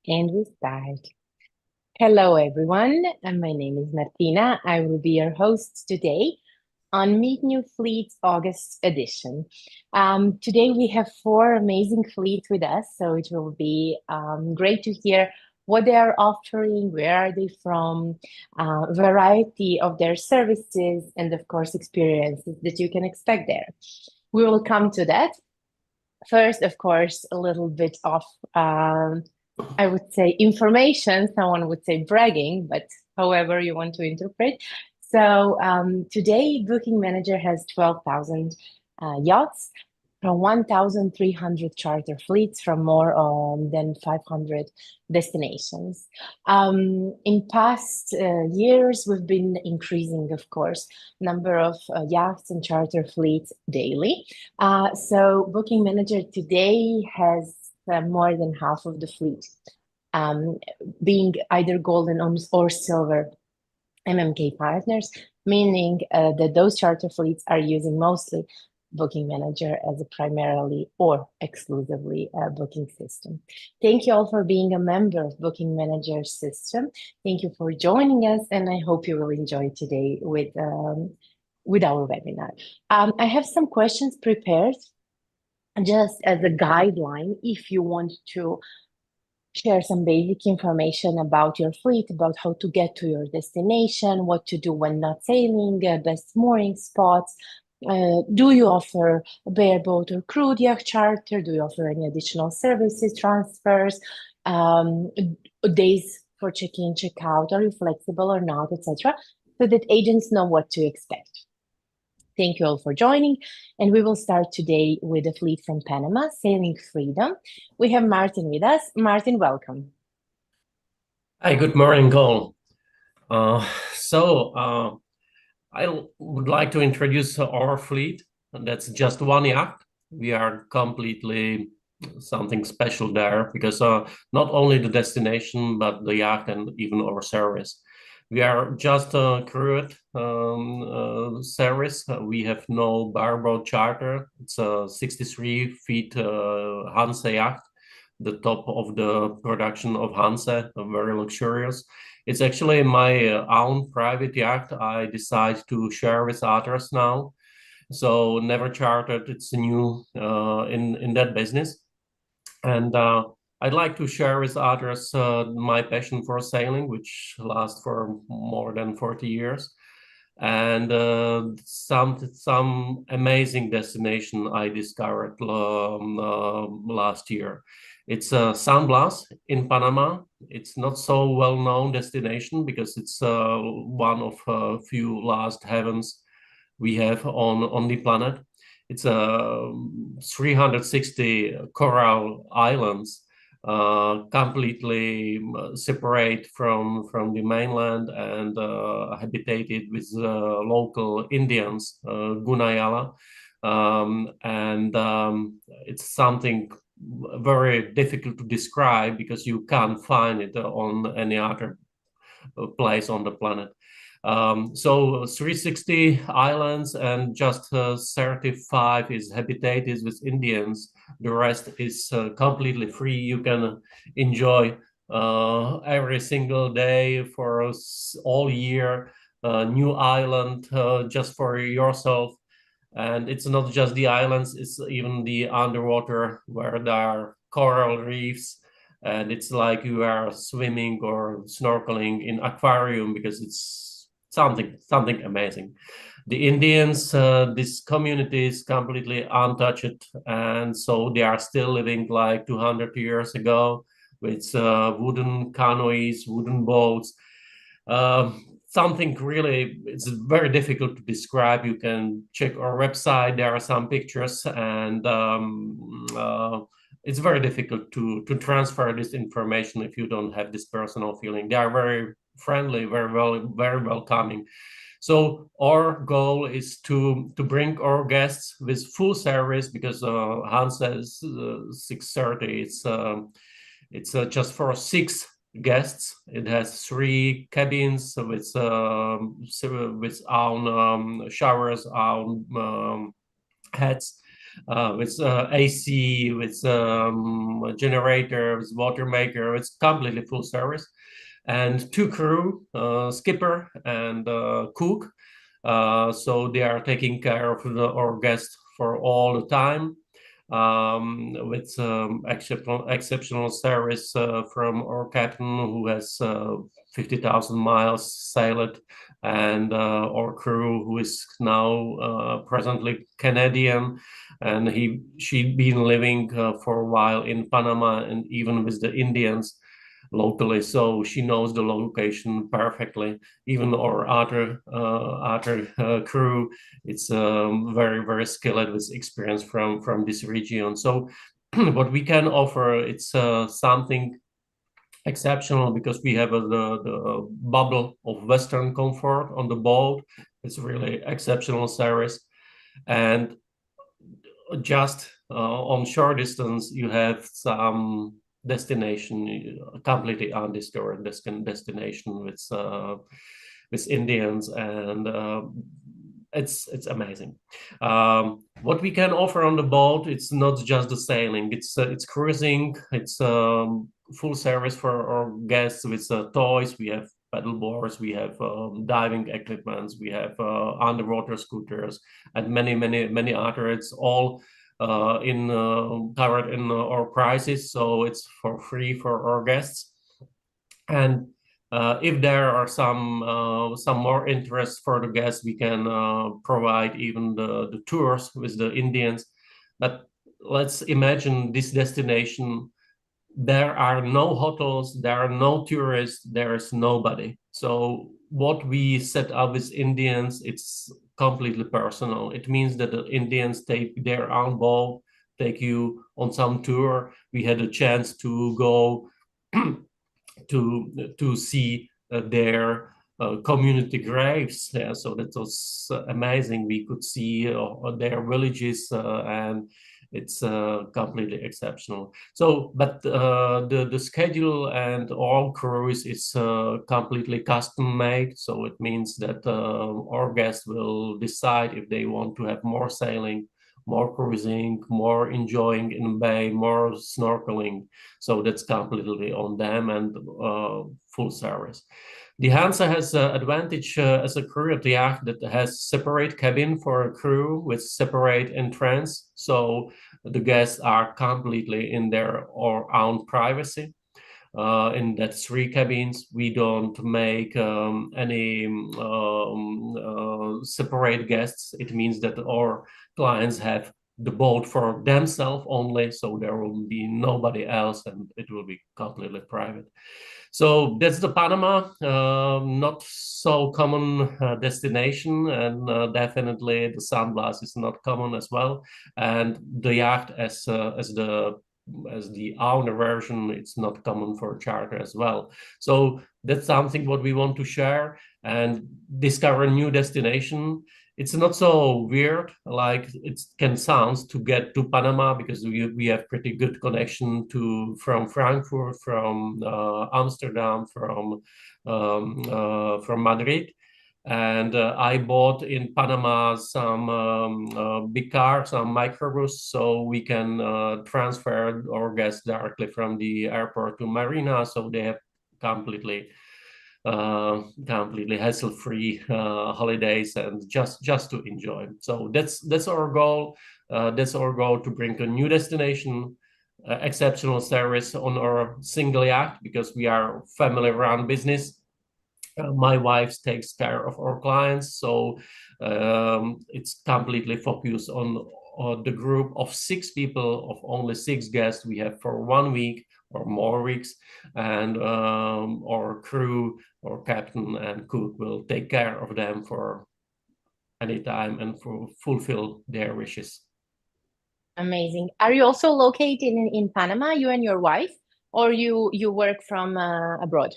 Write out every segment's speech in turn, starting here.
And we start. Hello, everyone. And my name is Martina. I will be your host today on Meet New Fleets August edition. Today we have four amazing fleets with us, so it will be great to hear what they are offering, where are they from, variety of their services, and of course, experiences that you can expect there. We will come to that. First, of course, a little bit of, I would say, information. Someone would say bragging, but however you want to interpret. So today, Booking Manager has 12,000 yachts from 1,300 charter fleets from more than 500 destinations. In past years, we've been increasing, of course, number of yachts and charter fleets daily. So Booking Manager today has more than half of the fleet, being either golden or silver MMK partners, meaning that those charter fleets are using mostly Booking Manager as a primarily or exclusively booking system. Thank you all for being a member of Booking Manager system. Thank you for joining us, and I hope you will enjoy today with our webinar. I have some questions prepared just as a guideline if you want to share some basic information about your fleet, about how to get to your destination, what to do when not sailing, best mooring spots. Do you offer a bareboat or crude yacht charter? Do you offer any additional services, transfers, days for check-in, check-out? Are you flexible or not, etc., so that agents know what to expect? Thank you all for joining, and we will start today with a fleet from Panama, Sailing Freedom. We have Martin with us. Martin, welcome. Hi, good morning, all. I would like to introduce our fleet, and that's just one yacht. We are completely something special there because not only the destination, but the yacht and even our service. We are just a crude service. We have no bareboat charter. It's a 63 feet Hanse yacht, the top of the production of Hanse, very luxurious. It's actually my own private yacht. I decide to share with others now. So never chartered. It's new in that business. And I'd like to share with others my passion for sailing, which lasts for more than 40 years. And some amazing destination I discovered last year. It's San Blas in Panama. It's not so well-known destination because it's one of a few last heavens we have on the planet. It's 360 coral islands, completely separate from the mainland and habitated with local Indians, Gunayala. It's something very difficult to describe because you can't find it on any other place on the planet. So 360 islands and just 35 is habitated with Indians. The rest is completely free. You can enjoy every single day for all year, new island just for yourself. And it's not just the islands, it's even the underwater where there are coral reefs. And it's like you are swimming or snorkeling in aquarium because it's something amazing. The Indians, this community is completely untouched, and so they are still living like 200 years ago with wooden canoes, wooden boats. Something really, it's very difficult to describe. You can check our website. There are some pictures, and it's very difficult to transfer this information if you don't have this personal feeling. They are very friendly, very welcoming. So our goal is to bring our guests with full service because Hans says 6:30. It's just for 6 guests. It has 3 cabins with own showers, own heads. with AC, with a generator, with water maker. It's completely full service. And two crew, skipper and cook. So they are taking care of our guests for all the time, with exceptional service from our captain, who has 50,000 miles sailed, and our crew, who is now presently Canadian, and she'd been living for a while in Panama and even with the Indians locally, so she knows the location perfectly. Even our other crew, it's very skilled with experience from this region. So what we can offer, it's something exceptional, because we have the bubble of Western comfort on the boat. It's really exceptional service, and just on short distance, you have some destination, completely undiscovered destination with Indians, and it's amazing. What we can offer on the boat, it's not just the sailing, it's cruising, it's full service for our guests with toys. We have paddle boards, we have diving equipments, we have underwater scooters, and many other. It's all in covered in our prices, so it's for free for our guests. And if there are some more interest for the guests, we can provide even the tours with the Indians. But let's imagine this destination. There are no hotels, there are no tourists, there is nobody. So what we set up with Indians, it's completely personal. It means that the Indians take their own boat, take you on some tour. We had a chance to go to see their community graves. Yeah, so that was amazing. We could see their villages, and it's completely exceptional. So, but the schedule and all cruise is completely custom made. So it means that our guests will decide if they want to have more sailing, more cruising, more enjoying in bay, more snorkeling. So that's completely on them, and full service. The Hansa has an advantage as a crew at the yacht that has separate cabin for a crew with separate entrance. So the guests are completely in their or own privacy. In that three cabins, we don't make any separate guests. It means that our clients have the boat for themselves only, so there will be nobody else, and it will be completely private. So that's the Panama, not so common destination, and definitely the sandblast is not common as well. And the yacht as the owner version, it's not common for charter as well. So that's something what we want to share and discover a new destination. It's not so weird like it can sound to get to Panama, because we have pretty good connection from Frankfurt, from Amsterdam, from Madrid. And I bought in Panama some big car, some microbus, so we can transfer our guests directly from the airport to Marina, so they have completely hassle-free holidays and just to enjoy. So that's our goal. That's our goal, to bring a new destination, exceptional service on our single yacht, because we are family-run business. My wife takes care of our clients, so it's completely focused on the group of 6 people, of only 6 guests we have for 1 week or more weeks, and our crew, our captain and cook will take care of them for any time and fulfill their wishes. Amazing. Are you also located in Panama, you and your wife, or you work from abroad?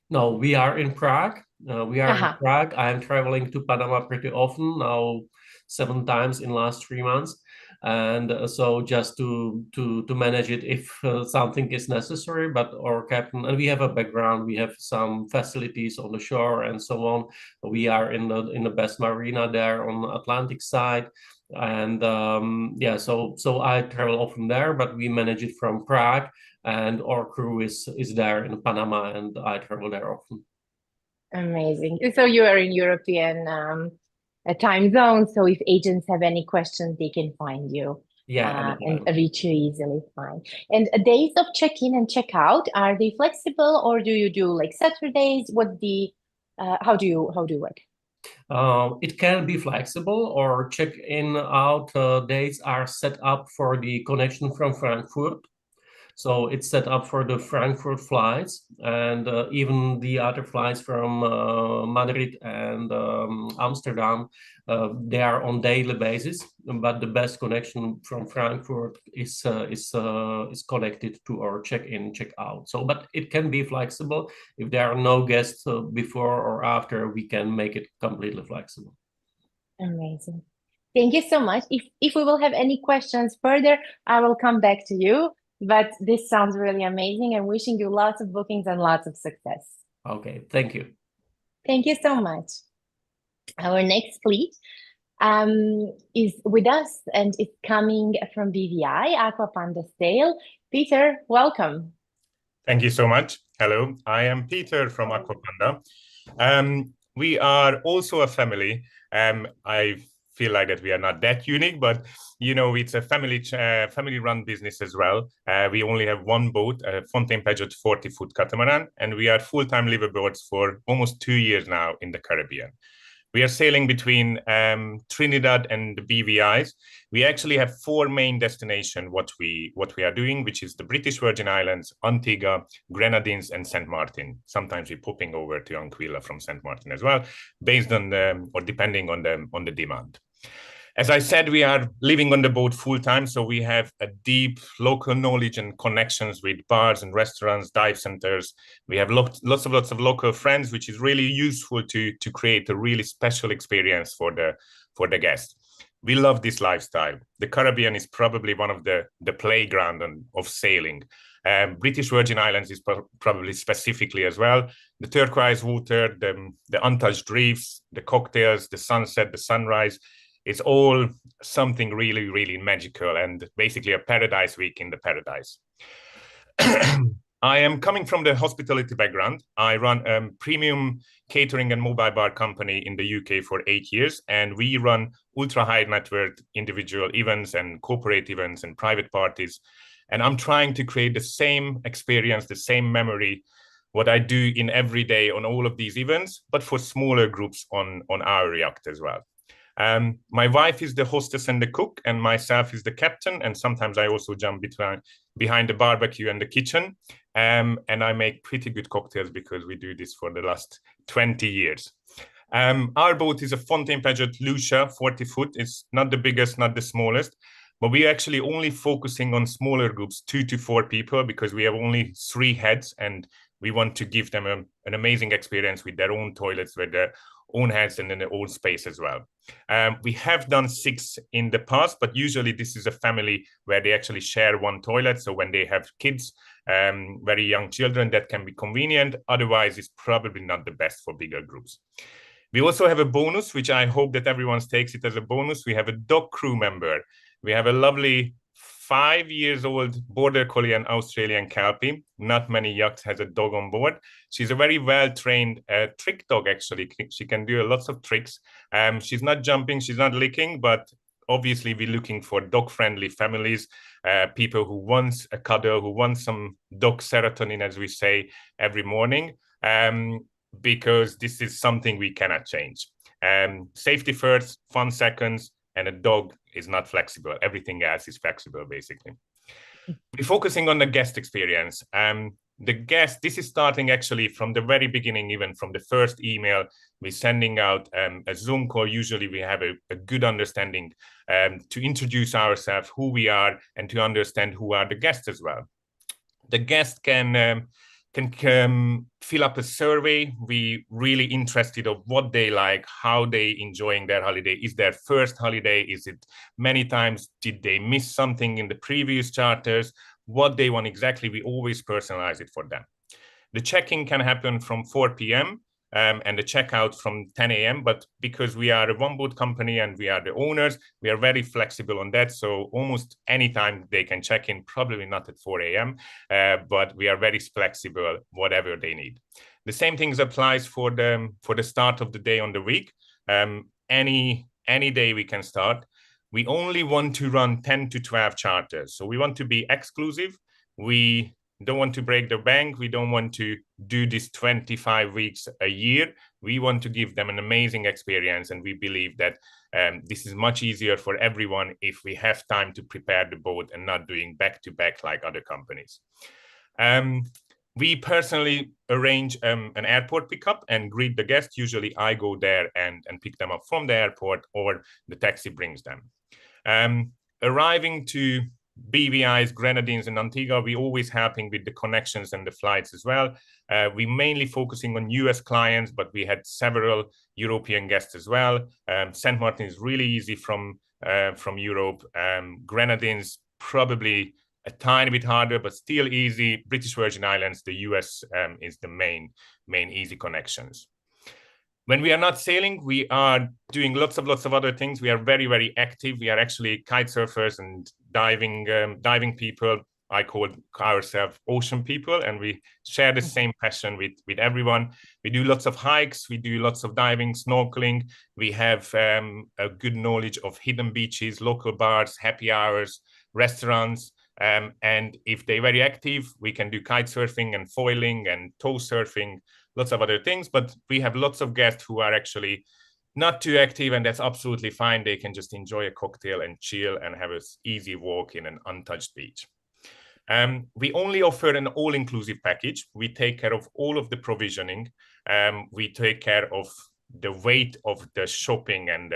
No, we are in Prague. In Prague. I'm traveling to Panama pretty often now, 7 times in last 3 months, and so just to manage it if something is necessary. But our captain, and we have a background, we have some facilities on the shore and so on. We are in the best marina there on the Atlantic side, And yeah, so I travel often there, but we manage it from Prague, and our crew is there in Panama, and I travel there often. Amazing. So you are in European time zone. So if agents have any questions, they can find you Yeah, and anytime. reach you easily. Fine. And days of check-in and check-out, are they flexible or do you do like Saturdays? What the how do you work? It can be flexible, or check-in out dates are set up for the connection from Frankfurt. So it's set up for the Frankfurt flights, and even the other flights from Madrid and Amsterdam, they are on daily basis. But the best connection from Frankfurt is connected to our check-in, check-out. So, but it can be flexible. If there are no guests before or after, we can make it completely flexible. Amazing. Thank you so much. If we will have any questions further, I will come back to you. But this sounds really amazing and wishing you lots of bookings and lots of success. Okay, thank you. Thank you so much. Our next fleet is with us and it's coming from BVI, Aqua Panda Sale. Peter, welcome. Thank you so much. Hello, I am Peter from Aqua Panda. We are also a family. I feel like that we are not that unique, but you know, it's a family-run business as well. We only have one boat, a Fontaine Peugeot 40-foot catamaran, and we are full-time liveaboards for almost 2 years now in the Caribbean. We are sailing between Trinidad and the BVIs. We actually have 4 main destinations, what we are doing, which is the British Virgin Islands, Antigua, Grenadines, and St. Martin. Sometimes we're popping over to Anguilla from St. Martin as well, based on or depending on the demand. As I said, we are living on the boat full time, so we have a deep local knowledge and connections with bars and restaurants, dive centers. We have lots of local friends, which is really useful to create a really special experience for the guests. We love this lifestyle. The Caribbean is probably one of the playground of sailing. British Virgin Islands is probably specifically as well. The turquoise water, the untouched reefs, the cocktails, the sunset, the sunrise. It's all something really, really magical and basically a paradise week in the paradise. I am coming from the hospitality background. I run a premium catering and mobile bar company in the UK for 8 years, and we run ultra high net worth individual events and corporate events and private parties. And I'm trying to create the same experience, the same memory, what I do in every day on all of these events, but for smaller groups on our yacht as well. My wife is the hostess and the cook, and myself is the captain. And sometimes I also jump behind the barbecue and the kitchen. And I make pretty good cocktails because we do this for the last 20 years. Our boat is a Fontaine Peugeot Lucia 40-foot. It's not the biggest, not the smallest, but we're actually only focusing on smaller groups, 2 to 4 people, because we have only 3 heads and we want to give them an amazing experience with their own toilets, with their own heads and in their own space as well. We have done 6 in the past, but usually this is a family where they actually share one toilet. So when they have kids, very young children, that can be convenient. Otherwise, it's probably not the best for bigger groups. We also have a bonus, which I hope that everyone takes it as a bonus. We have a dog crew member. We have a lovely 5-year-old Border Collie and Australian Kelpie. Not many yachts has a dog on board. She's a very well-trained trick dog, actually. She can do lots of tricks. She's not jumping, she's not licking, but obviously we're looking for dog-friendly families, people who want a cuddle, who want some dog serotonin, as we say, every morning, because this is something we cannot change. Safety first, fun seconds, and a dog is not flexible. Everything else is flexible, basically. We're focusing on the guest experience. The guest, this is starting actually from the very beginning, even from the first email. We're sending out a Zoom call. Usually we have a good understanding to introduce ourselves, who we are, and to understand who are the guests as well. The guest can fill up a survey. We really interested of what they like, how they enjoying their holiday. Is their first holiday? Is it many times? Did they miss something in the previous charters? What they want exactly, we always personalize it for them. The check-in can happen from 4 p.m. and the checkout from 10 a.m. But because we are a one-boat company and we are the owners, we are very flexible on that. So almost any time they can check in, probably not at 4 a.m., but we are very flexible, whatever they need. The same things applies for the start of the day on the week. Any day we can start. We only want to run 10 to 12 charters. So we want to be exclusive. We don't want to break the bank. We don't want to do this 25 weeks a year. We want to give them an amazing experience. And we believe that this is much easier for everyone if we have time to prepare the boat and not doing back-to-back like other companies. We personally arrange an airport pickup and greet the guests. Usually I go there and pick them up from the airport, or the taxi brings them. Arriving to BVI's, Grenadines and Antigua, we always helping with the connections and the flights as well. We mainly focusing on US clients, but we had several European guests as well. Saint Martin is really easy from Europe. Grenadines probably a tiny bit harder, but still easy. British Virgin Islands, the US is the main easy connections. When we are not sailing, we are doing lots of other things. We are very, very active. We are actually kite surfers and diving people. I call ourselves ocean people, and we share the same passion with everyone. We do lots of hikes. We do lots of diving, snorkeling. We have a good knowledge of hidden beaches, local bars, happy hours, restaurants. And if they're very active, we can do kite surfing and foiling and tow surfing, lots of other things. But we have lots of guests who are actually not too active, and that's absolutely fine. They can just enjoy a cocktail and chill and have an easy walk in an untouched beach. We only offer an all-inclusive package. We take care of all of the provisioning. We take care of the weight of the shopping and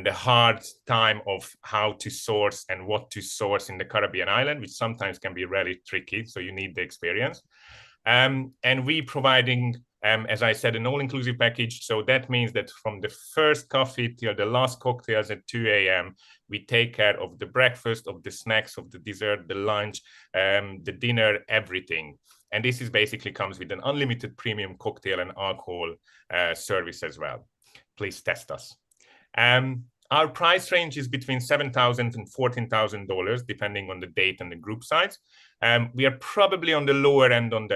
the hard time of how to source and what to source in the Caribbean island, which sometimes can be really tricky. So you need the experience. And we providing, as I said, an all-inclusive package. So that means that from the first coffee till the last cocktails at 2 a.m., we take care of the breakfast, of the snacks, of the dessert, the lunch, the dinner, everything. And this is basically comes with an unlimited premium cocktail and alcohol service as well. Please test us. Our price range is between $7,000 and $14,000, depending on the date and the group size. We are probably on the lower end on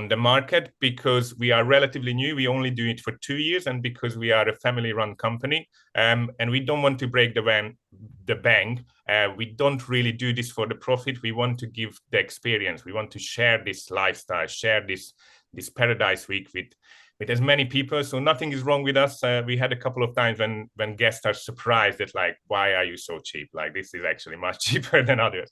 the market because we are relatively new. We only do it for 2 years, and because we are a family-run company, and we don't want to break the bank. We don't really do this for the profit. We want to give the experience. We want to share this lifestyle, share this paradise week with as many people. So nothing is wrong with us. We had a couple of times when guests are surprised that, like, why are you so cheap? Like, this is actually much cheaper than others.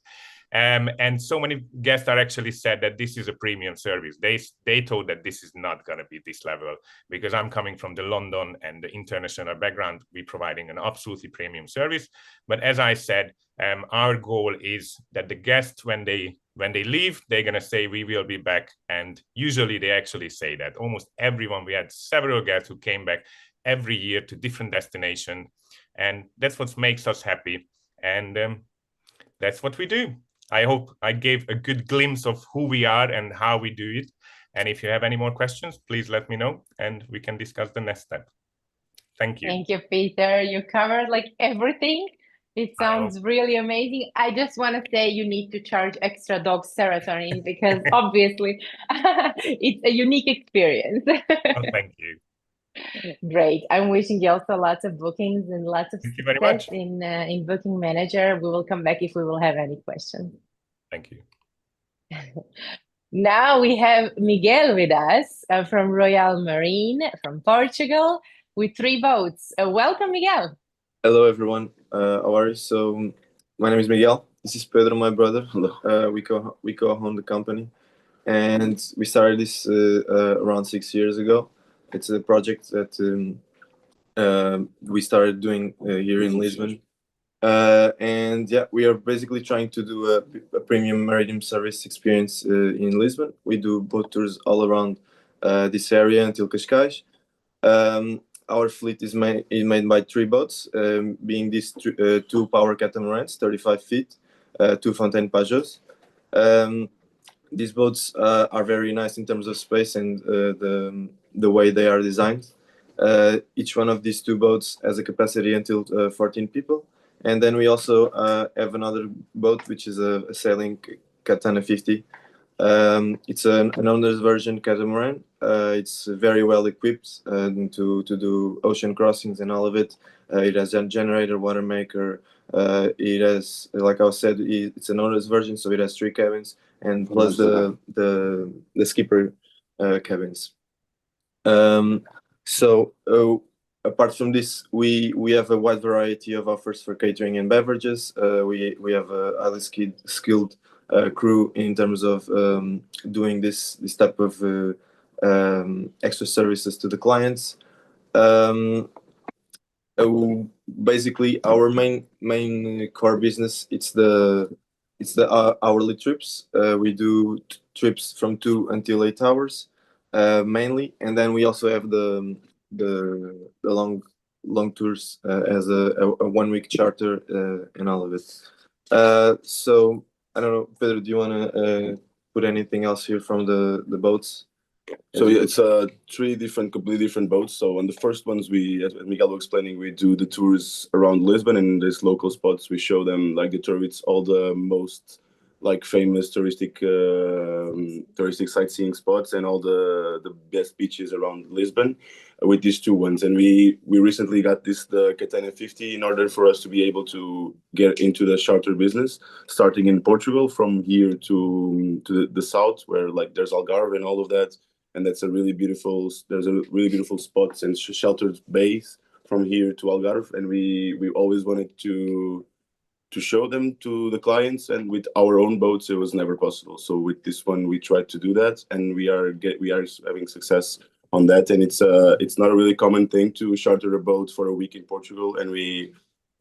And so many guests are actually said that this is a premium service. They thought that this is not going to be this level, because I'm coming from the London and the international background. We're providing an absolutely premium service. But as I said, our goal is that the guests, when they leave, they're going to say, we will be back. And usually they actually say that. Almost everyone, we had several guests who came back every year to different destinations. And that's what makes us happy. And that's what we do. I hope I gave a good glimpse of who we are and how we do it. And if you have any more questions, please let me know and we can discuss the next step. Thank you. Thank you, Peter. You covered like everything. It sounds really amazing. I just want to say you need to charge extra dog serotonin because obviously it's a unique experience. Oh, thank you. Great. I'm wishing you also lots of bookings and lots of Thank you very success much. in Booking Manager. We will come back if we will have any questions. Thank you. Now we have Miguel with us from Royal Marine from Portugal with 3 boats. Welcome, Miguel. Hello, everyone. How are you? So, my name is Miguel. This is Pedro, my brother. We co-own the company, and we started this around 6 years ago. It's a project that we started doing here in Lisbon, and yeah, we are basically trying to do a premium maritime service experience in Lisbon. We do boat tours all around this area until Cascais. Our fleet is made by 3 boats, being these 2 power catamarans, 35 feet, 2 Fontaine Pajots. these boats are very nice in terms of space and the way they are designed. Each one of these two boats has a capacity until 14 people. And then we also have another boat, which is a sailing Katana 50. It's an owner's version catamaran. It's very well equipped to do ocean crossings and all of it. It has a generator, water maker. It has, like I said, it's an owner's version, so it has 3 cabins and plus the skipper cabins. Apart from this, we have a wide variety of offers for catering and beverages. We have a highly skilled crew in terms of doing this type of extra services to the clients. Basically, our main core business it's the hourly trips. We do trips from 2 until 8 hours mainly, and then we also have the long tours as a 1 week charter and all of it. So I don't know, Pedro, do you want to put anything else here from the boats? So yeah, it's 3 completely different boats. So on the first ones, as Miguel was explaining, we do the tours around Lisbon and these local spots. We show them like the tourists all the most like famous touristic sightseeing spots and all the best beaches around Lisbon with these 2 ones. And we recently got the Katana 50 in order for us to be able to get into the charter business, starting in Portugal from here to the south, where like there's Algarve and all of that. And there's a really beautiful spots and sheltered bays from here to Algarve, and we always wanted to show them to the clients, and with our own boats it was never possible. So with this one we tried to do that, and we are having success on that. And it's not a really common thing to charter a boat for a week in Portugal, and we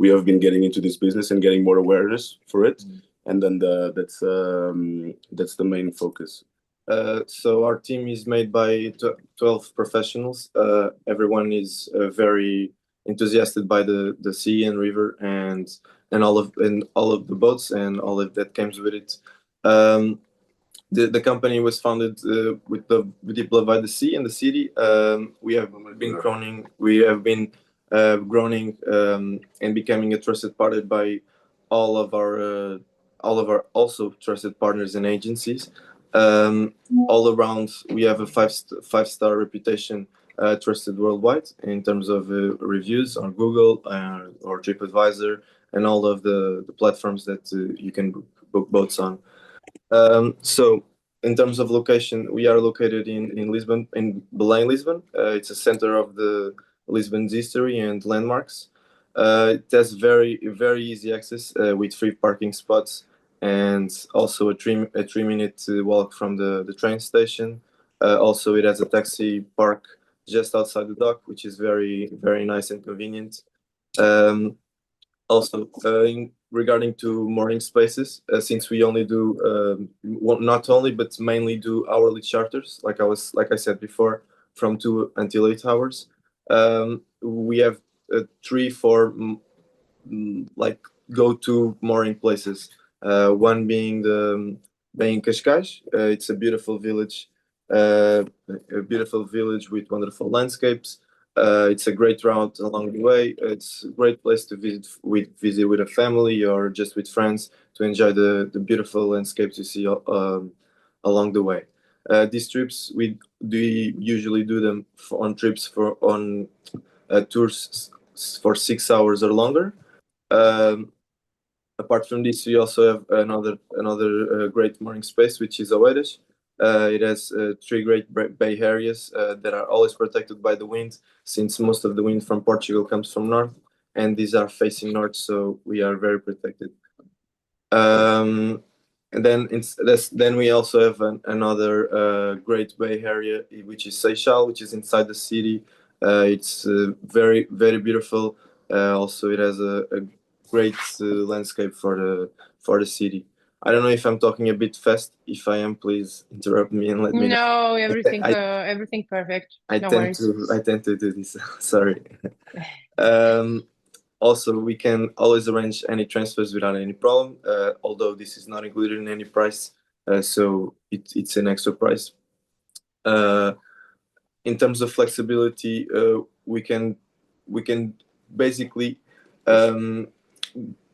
have been getting into this business and getting more awareness for it. And then that's the main focus. So our team is made by 12 professionals. Everyone is very enthusiastic by the sea and river and all of the boats and all of that comes with it. The company was founded with deep love by the sea and the city. We have been growing. We have been growing and becoming a trusted partner by all of our also trusted partners and agencies. All around, we have a five-star reputation, trusted worldwide in terms of reviews on Google or TripAdvisor and all of the platforms that you can book boats on. So in terms of location, we are located in Lisbon, in Belém, Lisbon. It's a center of the Lisbon's history and landmarks. It has very easy access with free parking spots, and also a 3-minute walk from the train station. Also, it has a taxi park just outside the dock, which is very nice and convenient. Also, regarding to mooring spaces, since we only do not only but mainly do hourly charters, like I said before, from 2 until 8 hours. We have 3-4 like go-to mooring places. One being Cascais. It's a beautiful village, with wonderful landscapes. It's a great route along the way. It's a great place to visit with a family or just with friends to enjoy the beautiful landscapes you see along the way. These trips we usually do them on trips on tours for 6 hours or longer. Apart from this, we also have another great mooring space, which is Oeiras. It has 3 great bay areas that are always protected by the wind, since most of the wind from Portugal comes from north, and these are facing north, so we are very protected. And then we also have another great bay area, which is Seixal, which is inside the city. It's very beautiful. Also, it has a great landscape for the city. I don't know if I'm talking a bit fast. If I am, please interrupt me and let me know. No, everything perfect. I tend to do this. Sorry. Also, we can always arrange any transfers without any problem. Although this is not included in any price, so it's an extra price. In terms of flexibility, we can basically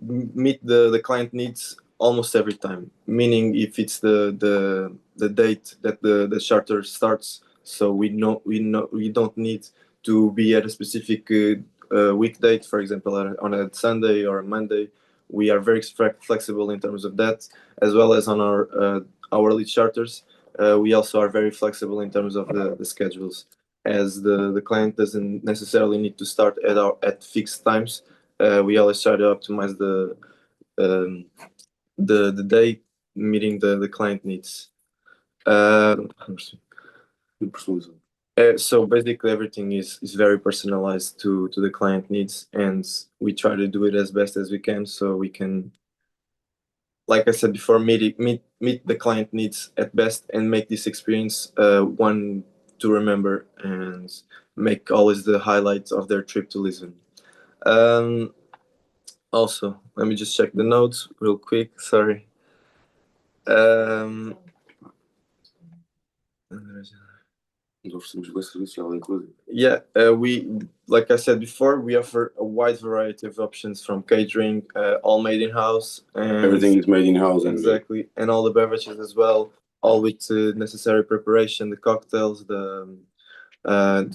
meet the client needs almost every time. Meaning, if it's the date that the charter starts, so we don't need to be at a specific week date. For example, on a Sunday or a Monday, we are very flexible in terms of that, as well as on our hourly charters. We also are very flexible in terms of the schedules, as the client doesn't necessarily need to start at fixed times. We always try to optimize the day meeting the client needs. So basically everything is very personalized to the client needs, and we try to do it as best as we can, so we can, like I said before, meet the client needs at best and make this experience one to remember and make always the highlights of their trip to Lisbon. Also, let me just check the notes real quick. Sorry. Yeah, we, like I said before, we offer a wide variety of options, from catering, all made in house, and Everything is made in house. exactly, and all the beverages as well, all with necessary preparation. The cocktails, the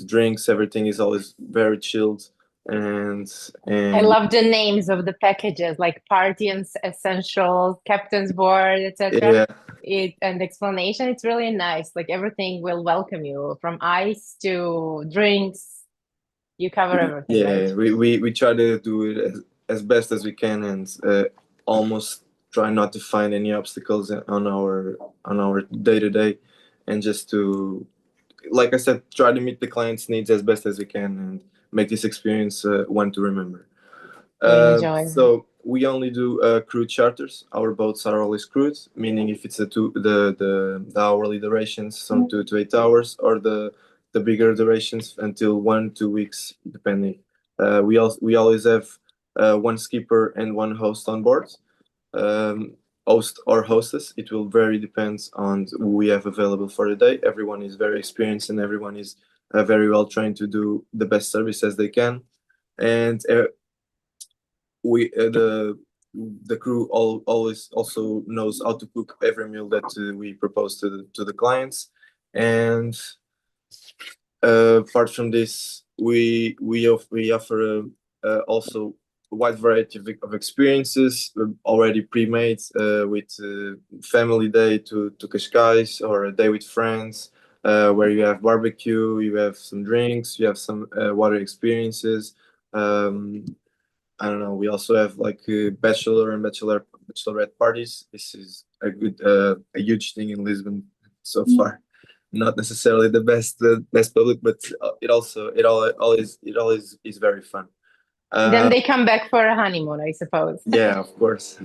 drinks, everything is always very chilled, and I love the names of the packages, like party and essentials, captain's board, etc. yeah, And explanation, it's really nice. Like everything will welcome you, from ice to drinks. You cover everything, yeah. right? We try to do it as best as we can, and almost try not to find any obstacles on our day to day, and just to, like I said, try to meet the client's needs as best as we can and make this experience one to remember. Enjoy. So we only do crew charters. Our boats are always crewed, meaning if it's the hourly durations from 2 to 8 hours, or the bigger durations until 1-2 weeks, depending. We always have one skipper and one host on board. Host or hostess, it will vary, depends on who we have available for the day. Everyone is very experienced, and everyone is very well trained to do the best service as they can. And we the crew always also knows how to cook every meal that we propose to the clients. And apart from this, we offer also a wide variety of experiences already pre-made, with family day to Cascais, or a day with friends, where you have barbecue, you have some drinks, you have some water experiences. I don't know. We also have like bachelor and bachelorette parties. This is a huge thing in Lisbon so far. Not necessarily the best public, but it always is very fun. Then they come back for a honeymoon, I suppose. Yeah, of course.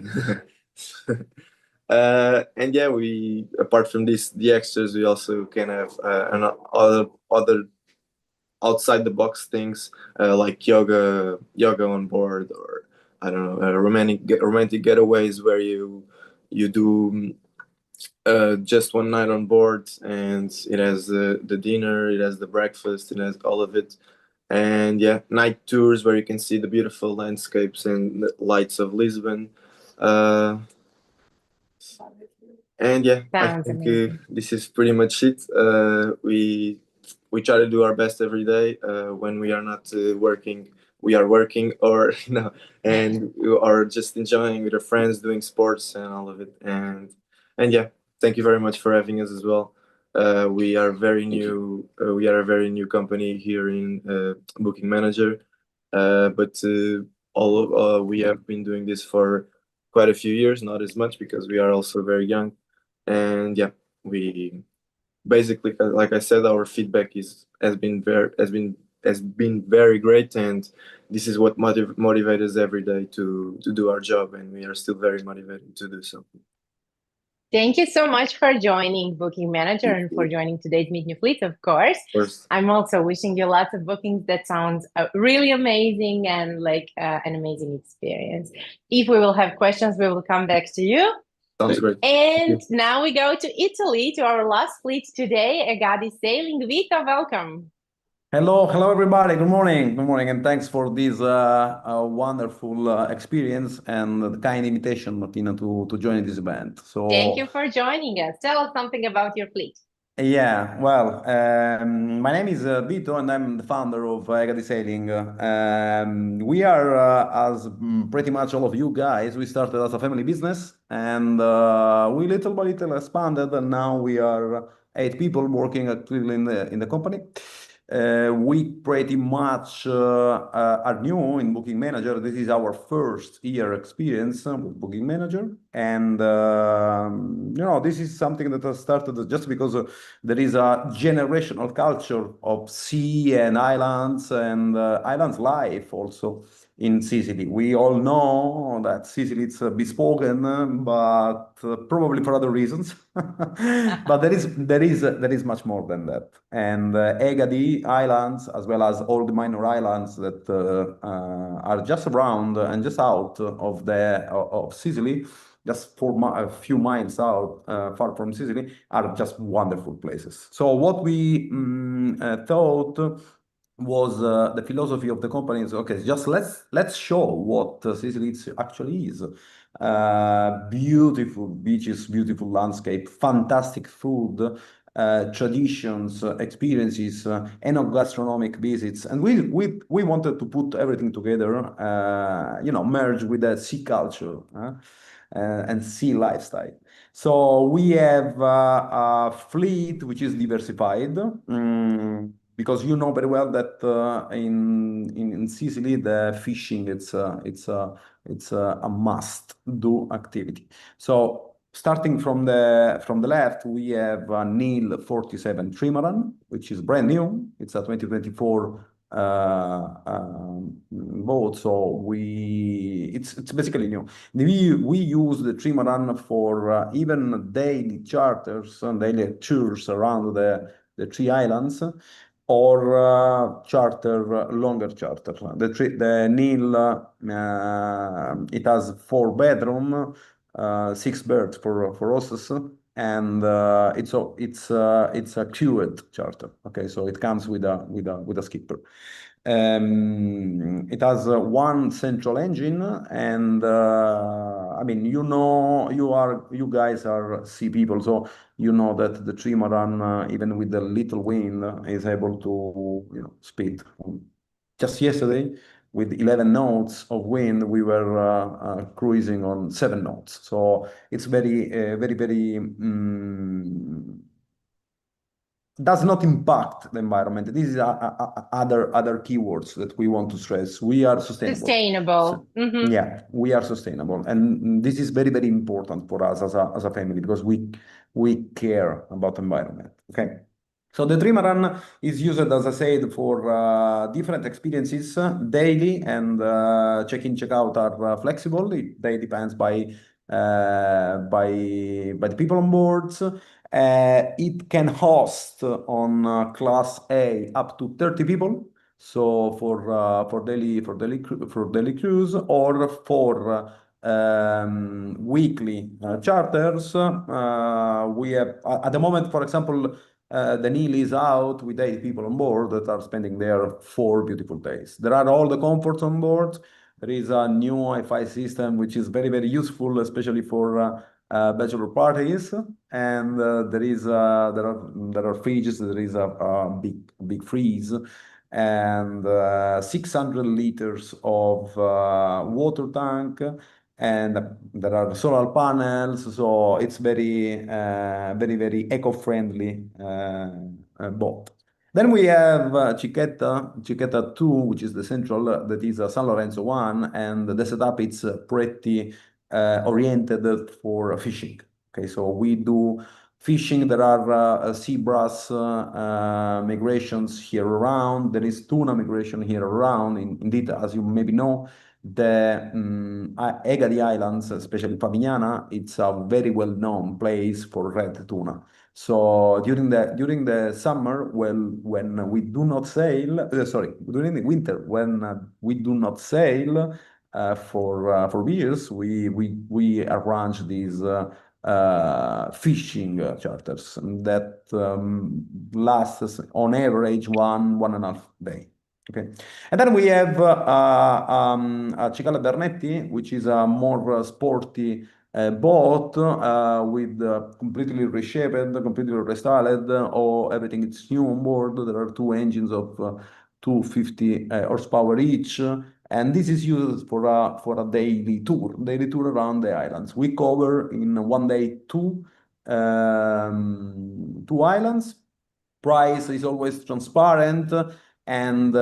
And yeah, we, apart from this, the extras, we also can have other outside the box things, like yoga on board, or I don't know, romantic getaways where you do just one night on board, and it has the dinner, it has the breakfast, it has all of it. And yeah, night tours where you can see the beautiful landscapes and the lights of Lisbon. And yeah, Sounds I think amazing. this is pretty much it. We try to do our best every day. When we are not working, we are working, or and we are just enjoying with our friends, doing sports and all of it. And yeah, thank you very much for having us as well. We are very new. We are a very new company here in Booking Manager, but we have been doing this for quite a few years, not as much because we are also very young. And yeah, we basically, like I said, our feedback has been very great, and this is what motivates us every day to do our job, and we are still very motivated to do so. Thank you so much for joining Booking Manager and for joining today's Meet New Fleet, of course. Of course. I'm also wishing you lots of bookings. That sounds really amazing, and like an amazing experience. If we will have questions, we will come back to you. Sounds great. And now we go to Italy, to our last fleet today, EGADI Sailing. Vito, welcome. Hello, everybody. Good morning, and thanks for this wonderful experience and the kind invitation, Martina, to join this event. So Thank you for joining us. Tell us something about your fleet. yeah, well, my name is Vito, and I'm the founder of EGADI Sailing. We are, as pretty much all of you guys, we started as a family business, and we little by little expanded, and now we are 8 people working actively in the company. We pretty much are new in Booking Manager. This is our first year experience with Booking Manager, and this is something that has started just because there is a generational culture of sea and islands life also in Sicily. We all know that Sicily is bespoken, but probably for other reasons. But there is much more than that. And EGADI Islands, as well as all the minor islands that are just around and just out of Sicily, just a few miles out, far from Sicily, are just wonderful places. So what we thought was the philosophy of the company is, okay, just let's show what Sicily actually is. Beautiful beaches, beautiful landscape, fantastic food, traditions, experiences, enogastronomic visits, and we wanted to put everything together, merge with the sea culture and sea lifestyle. So we have a fleet which is diversified. Because you know very well that in Sicily the fishing it's a must-do activity. So starting from the left, we have a Nil 47 trimaran, which is brand new. It's a 2024 boat, so it's basically new. We use the trimaran for even daily charters and daily tours around the 3 islands, or longer charter. The Nil, it has 4 bedroom, 6 berths for horses, and it's a crewed charter. Okay, so it comes with a skipper. It has 1 central engine, and I mean, you guys are sea people, so you know that the trimaran, even with the little wind, is able to speed. Just yesterday, with 11 knots of wind, we were cruising on 7 knots. So it's very does not impact the environment. This is other keywords that we want to stress. We are sustainable. Sustainable. Mm-hmm. Yeah, we are sustainable, and this is very important for us as a family, because we care about the environment. Okay. So the trimaran is used, as I said, for different experiences daily, and check-in, check-out are flexible. They depends by the people on board. It can host on class A up to 30 people. So for daily cruise, or for weekly charters, we have at the moment, for example, the Nil is out with 8 people on board that are spending there 4 beautiful days. There are all the comforts on board. There is a new Wi-Fi system which is very useful, especially for bachelor parties, and there are fridges. There is a big freeze, and 600 liters of water tank, and there are solar panels, so it's very eco-friendly boat. Then we have Cicchetta 2, which is the central, that is a San Lorenzo 1, and the setup it's pretty oriented for fishing. Okay, so we do fishing. There are sea bass migrations here around. There is tuna migration here around. Indeed, as you maybe know, the EGADI Islands, especially Favignana, it's a very well-known place for red tuna. So during the summer, when we do not sail, during the winter when we do not sail for years, we arrange these fishing charters that lasts on average 1.5 day. Okay, and then we have a Cicala Bernetti, which is a more sporty boat with completely reshaped, completely restyled, or everything is new on board. There are two engines of 250 horsepower each, and this is used for a daily tour around the islands. We cover in one day two islands. Price is always transparent, and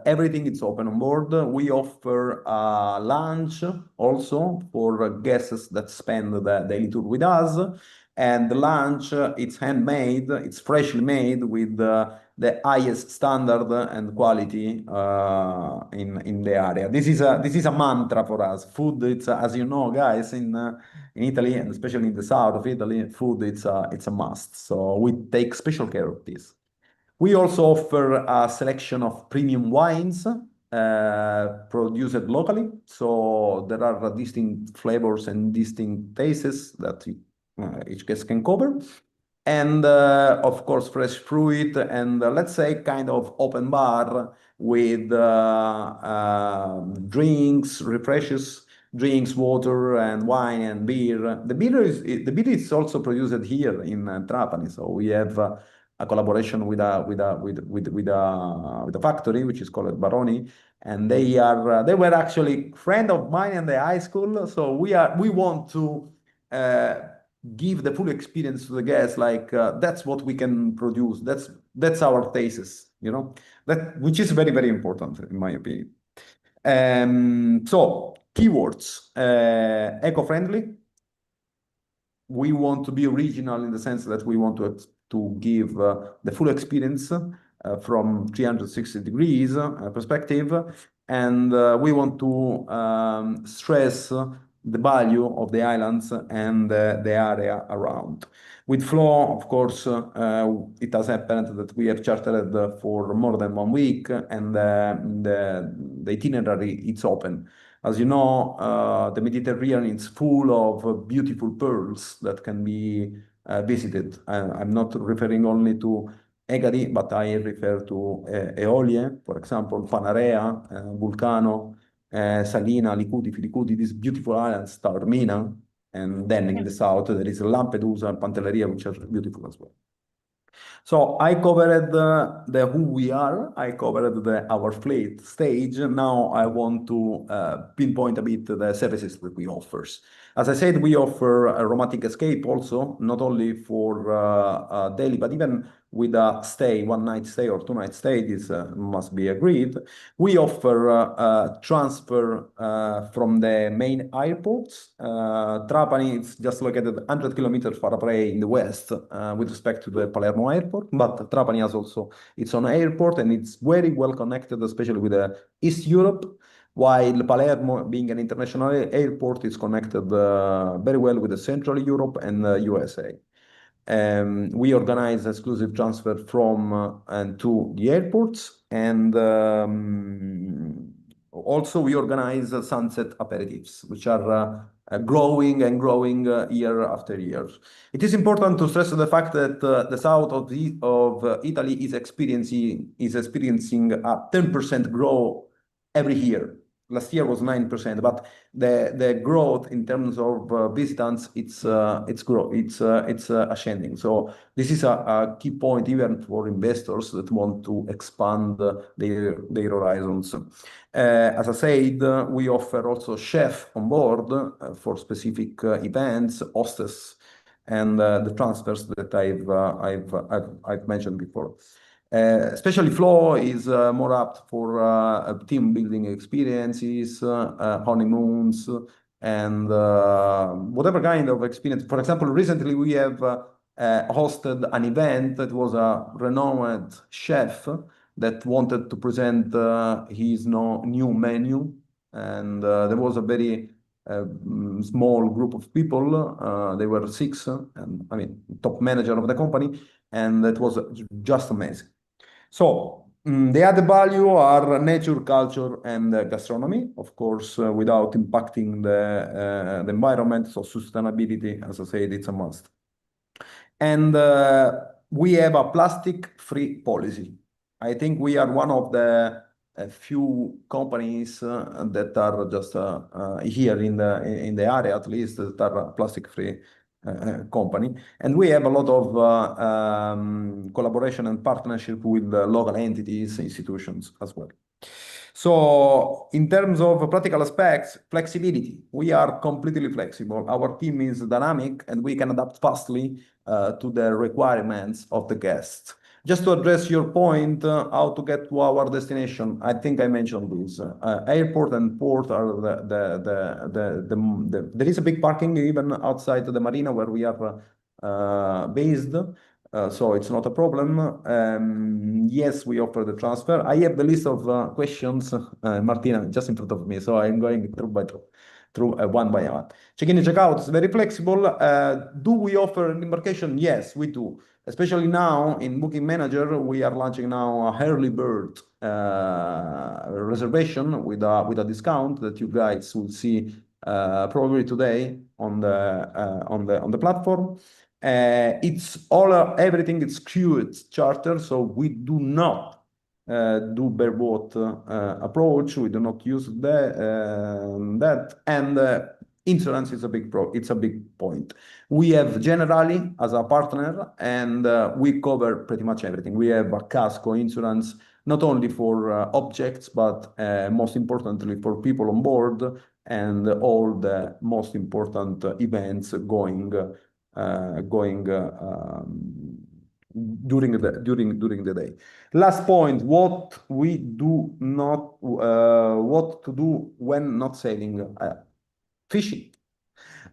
everything is open on board. We offer lunch also for guests that spend the daily tour with us. And the lunch, it's handmade, it's freshly made with the highest standard and quality in the area. This is a mantra for us. Food, it's as you know, guys, in Italy, and especially in the south of Italy, food it's a must. So we take special care of this. We also offer a selection of premium wines produced locally. So there are distinct flavors and distinct tastes that each guest can cover. And of course, fresh fruit and let's say kind of open bar with drinks, refreshes, drinks, water, and wine and beer. The beer is also produced here in Trapani. So we have a collaboration with a factory which is called Baroni, and they were actually friend of mine in the high school. So we want to give the full experience to the guests. Like that's what we can produce. That's our thesis, that which is very, very important in my opinion. So keywords: eco-friendly. We want to be original in the sense that we want to give the full experience from 360 degrees perspective, and we want to stress the value of the islands and the area around. With Flow, of course, it has happened that we have chartered for more than 1 week, and the itinerary it's open. As you know, the Mediterranean is full of beautiful pearls that can be visited. I'm not referring only to EGADI, but I refer to Eolie, for example, Panarea, Vulcano, Salina, Licudi, Filicudi, these beautiful islands, Taormina, and then in the south there is Lampedusa and Pantelleria, which are beautiful as well. So I covered the who we are, I covered our fleet stage. Now I want to pinpoint a bit the services that we offer. As I said, we offer a romantic escape also, not only for daily, but even with a stay, 1 night stay or 2 night stay, this must be agreed. We offer transfer from the main airports. Trapani is just located 100 kilometers far away in the west with respect to the Palermo airport, but Trapani has also its own airport, and it's very well connected, especially with East Europe, while Palermo, being an international airport, is connected very well with the Central Europe and USA. We organize exclusive transfer from and to the airports, and also we organize sunset aperitifs, which are growing and growing year after year. It is important to stress the fact that the south of Italy is experiencing a 10% growth every year. Last year was 9%, but the growth in terms of visitors, it's ascending. So this is a key point even for investors that want to expand their horizons. As I said, we offer also chef on board for specific events, hostess, and the transfers that I've mentioned before. Especially Flow is more apt for team building experiences, honeymoons, and whatever kind of experience. For example, recently we have hosted an event that was a renowned chef that wanted to present his new menu, and there was a very small group of people. They were 6, and I mean, top manager of the company, and that was just amazing. So The added value are nature, culture, and gastronomy, of course, without impacting the environment. So sustainability, as I said, it's a must. And we have a plastic-free policy. I think we are one of the few companies that are just here in the area, at least, that are plastic-free company. And we have a lot of collaboration and partnership with local entities, institutions as well. So in terms of practical aspects, flexibility, we are completely flexible. Our team is dynamic and we can adapt fastly to the requirements of the guests. Just to address your point, how to get to our destination, I think I mentioned this. Airport and port are there is a big parking even outside the marina where we are based. So it's not a problem. Yes, we offer the transfer. I have the list of questions, Martina, just in front of me. So I'm going through one by one. Check-in and check-out is very flexible. Do we offer an embarkation? Yes, we do. Especially now in Booking Manager, we are launching now a early bird reservation with a discount that you guys will see probably today on the platform. It's everything is crewed charter, so we do not do bareboat approach. We do not use that, and insurance is a big it's a big point. We have Generali as a partner, and we cover pretty much everything. We have a casco insurance, not only for objects, but most importantly for people on board and all the most important events going during the day. Last point: what to do when not sailing? Fishing.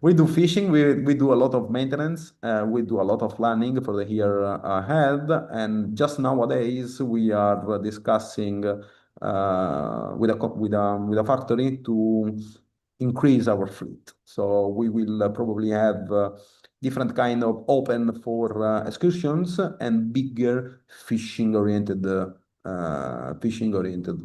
We do fishing. We do a lot of maintenance. We do a lot of planning for the year ahead. And just nowadays we are discussing with a factory to increase our fleet. So we will probably have different kind of open for excursions and bigger fishing oriented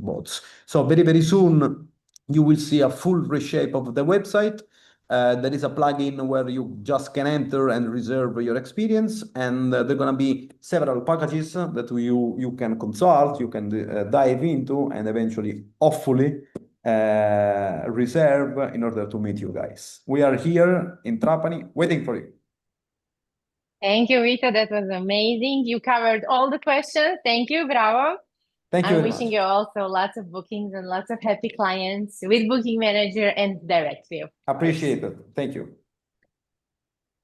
boats. So very soon you will see a full reshape of the website. There is a plugin where you just can enter and reserve your experience, and there are going to be several packages that you can consult, you can dive into, and eventually, hopefully, reserve in order to meet you guys. We are here in Trapani waiting for you. Thank you, Vito. That was amazing. You covered all the questions. Thank you. Bravo. Thank you I'm very wishing much. you also lots of bookings and lots of happy clients with Booking Manager and directly. Appreciate it. Thank you.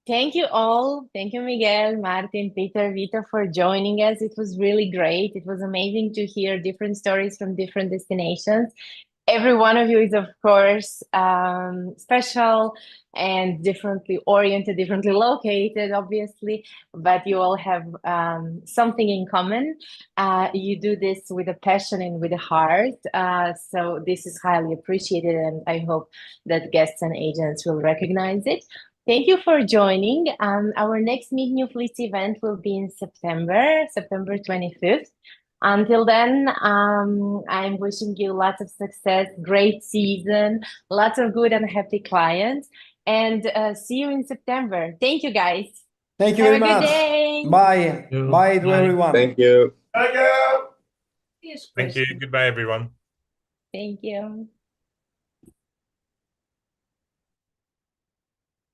Thank you all. Thank you, Miguel, Martin, Peter, Vito, for joining us. It was really great. It was amazing to hear different stories from different destinations. Every one of you is, of course, special and differently oriented, differently located, obviously, but you all have something in common. You do this with a passion and with a heart. So this is highly appreciated, and I hope that guests and agents will recognize it. Thank you for joining. Our next Meet New Fleets event will be in September 25th. Until then, I'm wishing you lots of success, great season, lots of good and happy clients, and see you in September. Thank you, guys. Thank you Have very a good much. day. Bye. Bye to everyone. Thank you. Thank you. Goodbye, everyone. Thank you.